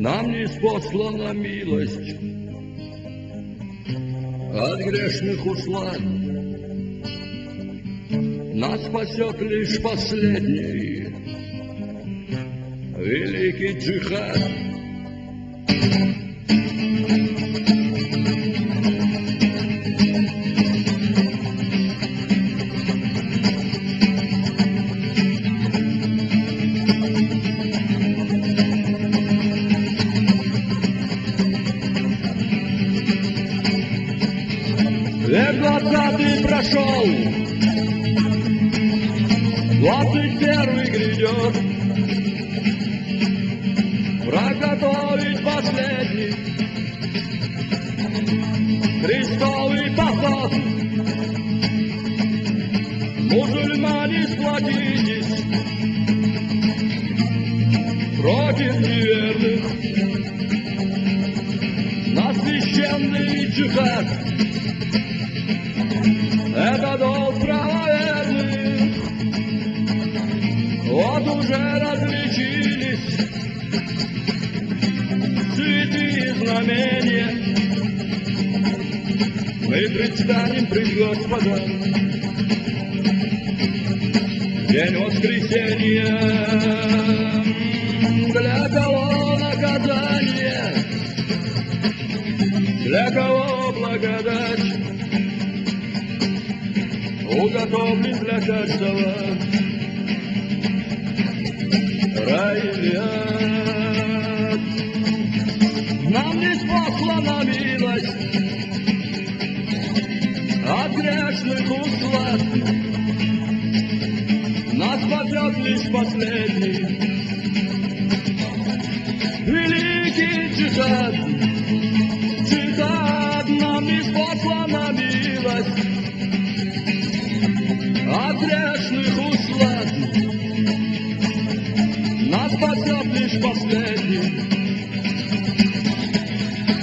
Нам ниспослана милость, от грешных услад. Нас спасет лишь последний великий джихад. Век 20-й прошел, 21-й грядет. Приготовить последний крестовый поход. Мусульмане, сплотитесь против неверных на священный джихад. Это долг правоверных, вот уже различились святые знамения. Мы предстанем пред Господом в день воскресения. Для кого наказание, для кого благодать, уготовлен для каждого рай или ад. Нам ниспослана милость от грешных услад. Нас спасет лишь последний великий джихад. Джихад, нам ниспослана милость от грешных услад. Нас спасет лишь последний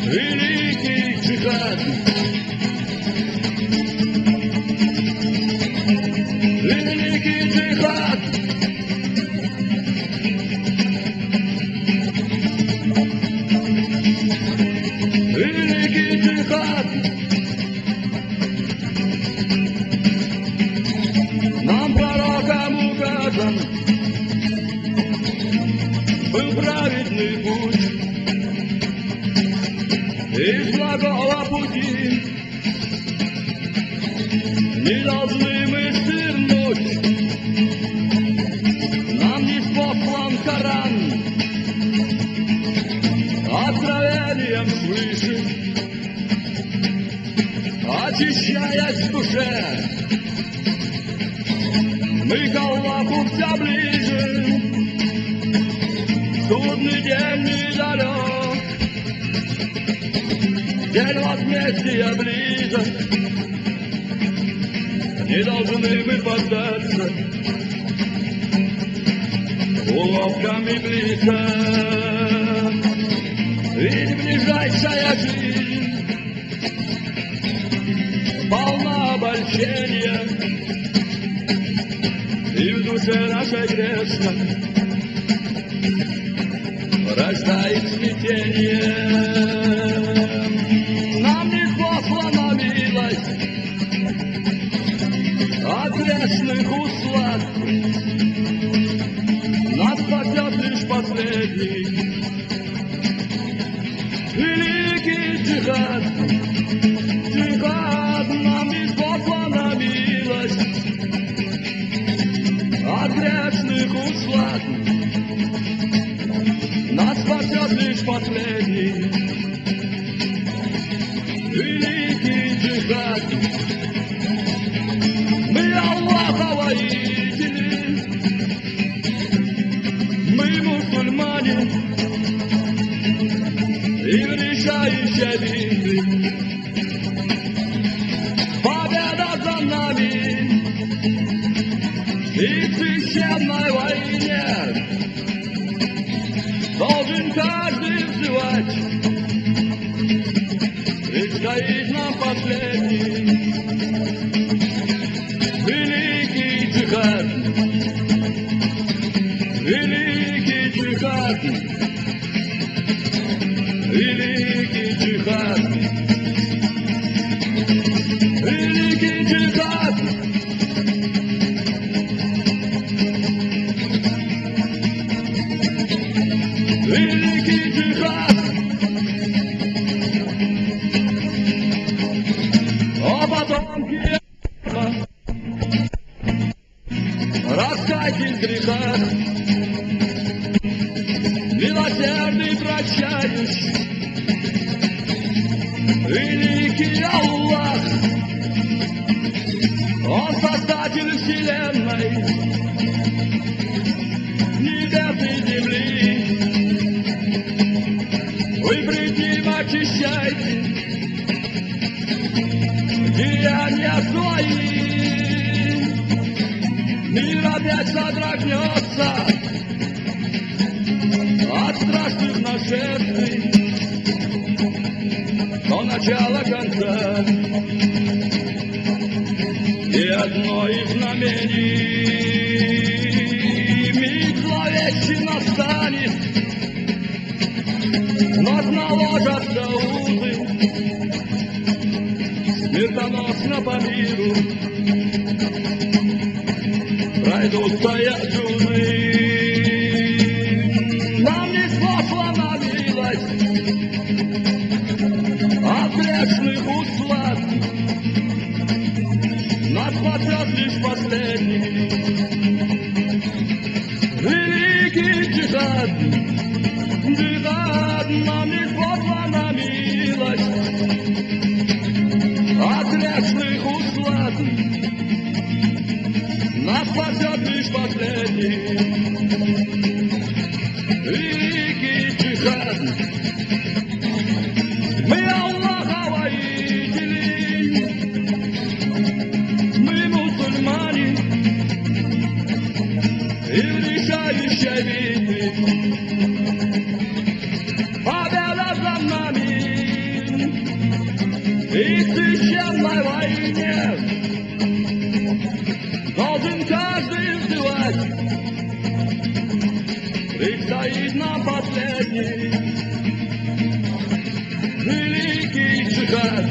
великий джихад. Великий джихад. Великий джихад. Нам пророкам указан был праведный путь, из благого пути не должны мы свернуть. Нам ниспослан Коран откровением свыше, очищаясь в душе, мы к Аллаху все ближе. Судный день недалек, день возмездия близок. Не должны мы поддаться уловкам иблиса, ведь ближайшая жизнь полна обольщения, и в душе нашей грешной рождает смятение. Нам ниспослана милость от грешных услад. Нас спасет лишь последний великий джихад. Джихад, нам ниспослана милость от грешных услад. Нас спасет лишь последний великий джихад. Мы Аллаха воители, мы мусульмане, и в решающей битве победа за нами, и в священной войне должен каждый взывать. Предстоит нам последний великий джихад. Великий джихад. великий джихад, великий джихад. Великий джихад. О потомки, раскайтесь в грехах, милосердный прощающий, великий Аллах, Он создатель вселенной, небес и земли. Вы пред Ним очищайте деяния свои. Мир опять содрогнется от страшных нашествий до начала конца. И одно из знамений миг зловещий настанет, нас наложатся узы смертоносно по миру. Пройдутся яджуны, нам не спослана милость от грешных услад. Нас спасет лишь последний великий джихад. Джихад, нам не спослана милость от грешных услад. Нас спасет лишь последний великий джихад. Мы Аллаха воители, мы мусульмане, и в решающей битве победа за нами. И в священной войне должен каждый взывать, предстоит нам последний великий джихад.